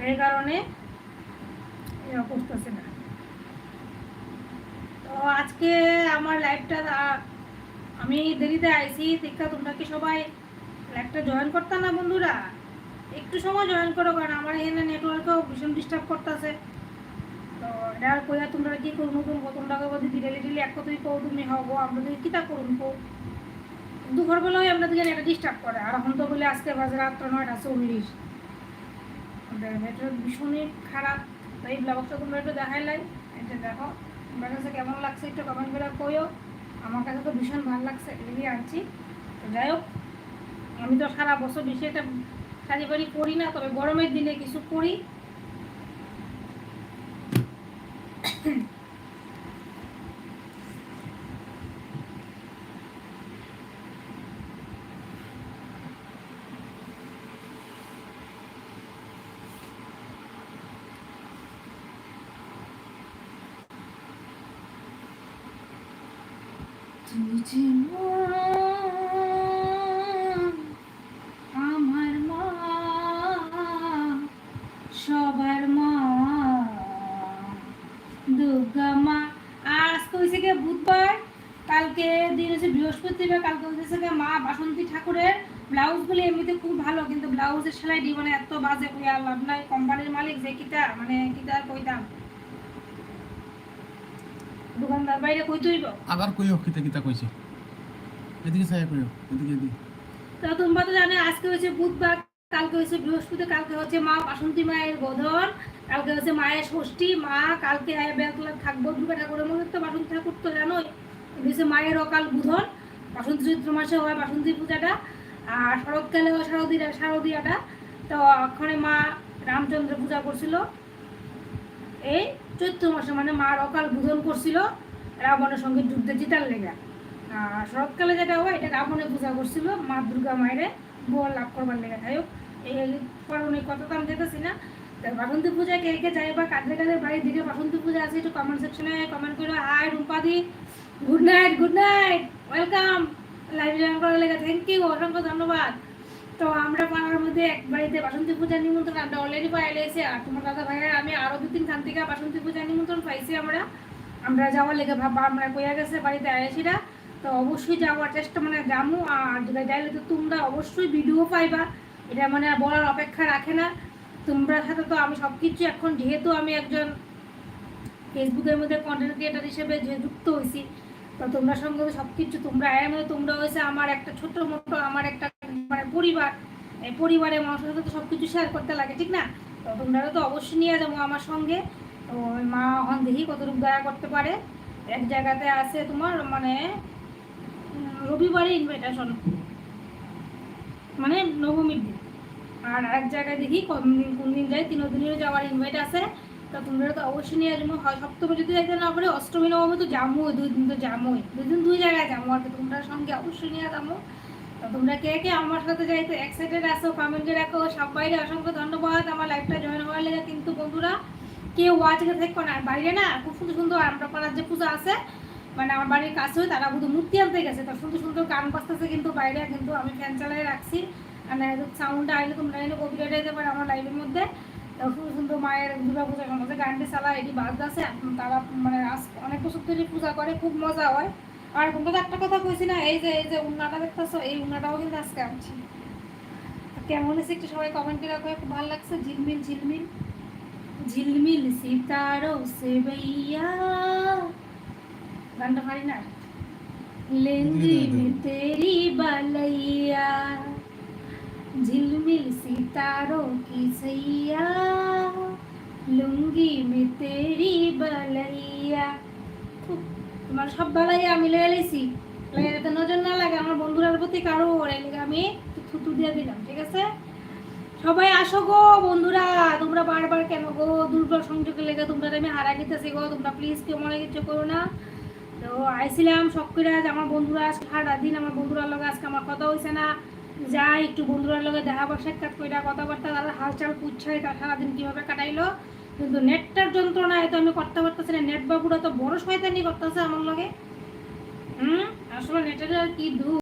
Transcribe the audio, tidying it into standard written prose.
এই কারণে এরা করতেছে না। তো আজকে আমার লাইভটা আমি দেরিতে আইছি, দেখা তোমরা কি সবাই লাইভটা জয়েন করতে না বন্ধুরা? একটু সময় জয়েন করো, কারণ আমার এখানে নেটওয়ার্কও ভীষণ ডিস্টার্ব করতেছে। তো এটা আর কইয়া তোমরা কি করবো, তোমরা বলতে ডিটেলি ডিলি এক কথাই কো তুমি হবো, আমরা যদি কিতা করুন কো দুপুরবেলায় আপনাদের একটা ডিস্টার্ব করে। আর এখন তো বলে আজকে বাজে রাত্র 9:40। নেটওয়ার্ক ভীষণই খারাপ। তো এই ব্লগটা তোমরা একটু দেখাইলাই, এটা দেখো তোমার কাছে কেমন লাগছে একটু কমেন্ট করে কইও। আমার কাছে তো ভীষণ ভালো লাগছে, এগুলি আনছি। তো যাই হোক, আমি তো সারা বছর বেশি একটা শাড়ি বাড়ি পরি না, তবে গরমের দিনে কিছু পরি। আমার মা সবার মা দুর্গা মা। আর আজকে হয়েছে গিয়ে বুধবার, কালকে দিন হচ্ছে বৃহস্পতিবার, কালকে হয়েছে গিয়ে মা বাসন্তী ঠাকুরের ব্লাউজগুলি এমনিতে খুব ভালো, কিন্তু ব্লাউজের সেলাই দিয়ে মানে এত বাজে কইয়া লাভ নাই। কোম্পানির মালিক যে কিতা মানে কিতা কইতাম, দোকানদার বাইরে কই তুইব আবার কইও কিতা কিতা কইছে, এদিকে ছায়া কইও, এদিকে এদিকে। তো তোমরা তো জানো আজকে হচ্ছে বুধবার, কালকে হচ্ছে বৃহস্পতি, কালকে হচ্ছে মা বাসন্তী মায়ের বোধন, কালকে হচ্ছে মায়ের ষষ্ঠী। মা কালকে বেলতলা থাকবো, দুর্গা ঠাকুরের মধ্যে তো বাসন্তী ঠাকুর তো জানোই, হচ্ছে মায়ের অকাল বুধন। বাসন্তী চৈত্র মাসে হয় বাসন্তী পূজাটা, আর শরৎকালে হয় শারদীয়াটা। তো ওখানে মা রামচন্দ্র পূজা করছিল এই চৈত্র মাসে, মানে মার অকাল বুধন করছিল রাবণের সঙ্গে যুদ্ধে জিতার লেগা। আর শরৎকালে যেটা হয় এটা রাবণে পূজা করছিল মা দুর্গা মায়ের বর লাভ করবার লেগে। যাই হোক, এই কারণে কত দাম যেতেছি না। বাসন্তী পূজায় কে কে যাই বা কাঁদলে কাঁদের বাড়ির দিকে বাসন্তী পূজা আছে একটু কমেন্ট সেকশনে কমেন্ট করো। হাই রুম্পাদি, good night, good night, welcome live join করার লেগে, থ্যাংক ইউ, অসংখ্য ধন্যবাদ। তো আমরা পাড়ার মধ্যে এক বাড়িতে বাসন্তী পূজার নিমন্ত্রণ আমরা অলরেডি পাইলেছি, আর তোমার দাদা ভাইয়ের আমি আরও 2-3 খান থেকে বাসন্তী পূজার নিমন্ত্রণ পাইছি। আমরা যাওয়ার লেগে ভাববা আমরা কইয়া গেছে বাড়িতে আয়েছিরা, তো অবশ্যই যাওয়ার চেষ্টা মানে যামু। আর যেটা যাইলে তো তোমরা অবশ্যই ভিডিও পাইবা, এটা মানে বলার অপেক্ষা রাখে না। তোমরা সাথে তো আমি সব কিছু এখন, যেহেতু আমি একজন ফেসবুকের মধ্যে কন্টেন্ট ক্রিয়েটার হিসেবে যে যুক্ত হয়েছি, তো তোমরা সঙ্গে সব কিছু তোমরা এর মধ্যে তোমরা হয়েছে আমার একটা ছোট মোটো আমার একটা মানে পরিবার। এই পরিবারের মানুষের সাথে তো সব কিছু শেয়ার করতে লাগে, ঠিক না? তো তোমরা তো অবশ্যই নিয়ে যাবো আমার সঙ্গে। তো মা এখন দেখি কতটুকু দয়া করতে পারে। এক জায়গাতে আছে তোমার মানে রবিবারে ইনভাইটেশন, মানে নবমীর দিন। আর আরেক জায়গায় দেখি কোন দিন যাই, 3 দিনেরও যাওয়ার ইনভাইট আছে। তো তোমরা তো অবশ্যই নিয়ে যাবো। হয় সপ্তমী যদি যাইতে না পারে, অষ্টমী নবমী তো যাবোই, 2 দিন তো যাবোই, 2 দিন 2 জায়গায় যাবো আর কি। তোমরা সঙ্গে অবশ্যই নিয়ে যাবো। তো তোমরা কে কে আমার সাথে যাইতে এক্সাইটেড আছো কমেন্টে রাখো। সবাইকে অসংখ্য ধন্যবাদ আমার লাইভটা জয়েন হওয়ার লেগে। কিন্তু বন্ধুরা কেউ ওয়াচিংয়ে থাকো না, বাইরে না খুব সুন্দর সুন্দর আমরা পাড়ার যে পূজা আছে, মানে আমার বাড়ির কাছে তারা শুধু মূর্তি আনতে গেছে, তো সুন্দর সুন্দর গান বাজতেছে কিন্তু বাইরে, কিন্তু আমি ফ্যান চালাই রাখছি। আর সাউন্ডটা আইলে তোমরা এনে কপিরাইট হইতে পারে আমার লাইভের মধ্যে। তো সুন্দর সুন্দর মায়ের দুর্গা পূজার মধ্যে গানটি চালা এটি বাজতেছে। তারা মানে অনেক বছর ধরে পূজা করে, খুব মজা হয়। আর তোমরা তো একটা কথা কইছি না, এই যে উন্নাটা দেখতেছো, এই উন্নাটাও কিন্তু আজকে আনছি। কেমন হয়েছে একটু সবাই কমেন্ট করে রাখো, খুব ভালো লাগছে। ঝিলমিল ঝিলমিল ঝিলমিল সিতারো সে भैया, গানটা পারি না। लेंगी में तेरी बलैया, झिलमिल सितारों की सैया, लुंगी में तेरी बलैया। তোমার সব বালাইয়া আমি লয়ে লাইছি, যাতে নজর না লাগে আমার বন্ধুরার প্রতি কারো, আমি থুতু দিয়ে দিলাম, ঠিক আছে? সবাই আসো গো বন্ধুরা, তোমরা বারবার কেন গো দুর্বল সংযোগের লেগে তোমরা আমি হারা গেতেছি গো, তোমরা প্লিজ কেউ মনে কিছু করো না। তো আইছিলাম সবকিরাজ আমার বন্ধুরা আজকে সারা দিন আমার বন্ধুরার লগে আজকে আমার কথা হয়েছে না। যাই একটু বন্ধুরার লগে দেখা বা সাক্ষাৎ কইরা কথাবার্তা তারা হালচাল পুচ্ছাই, তার সারাদিন কীভাবে কাটাইলো। কিন্তু নেটটার যন্ত্রণায় তো আমি করতে পারতেছি না, নেট বাবুরা তো বড় শয়তানি করতেছে আমার লগে। আসলে নেটের আর কি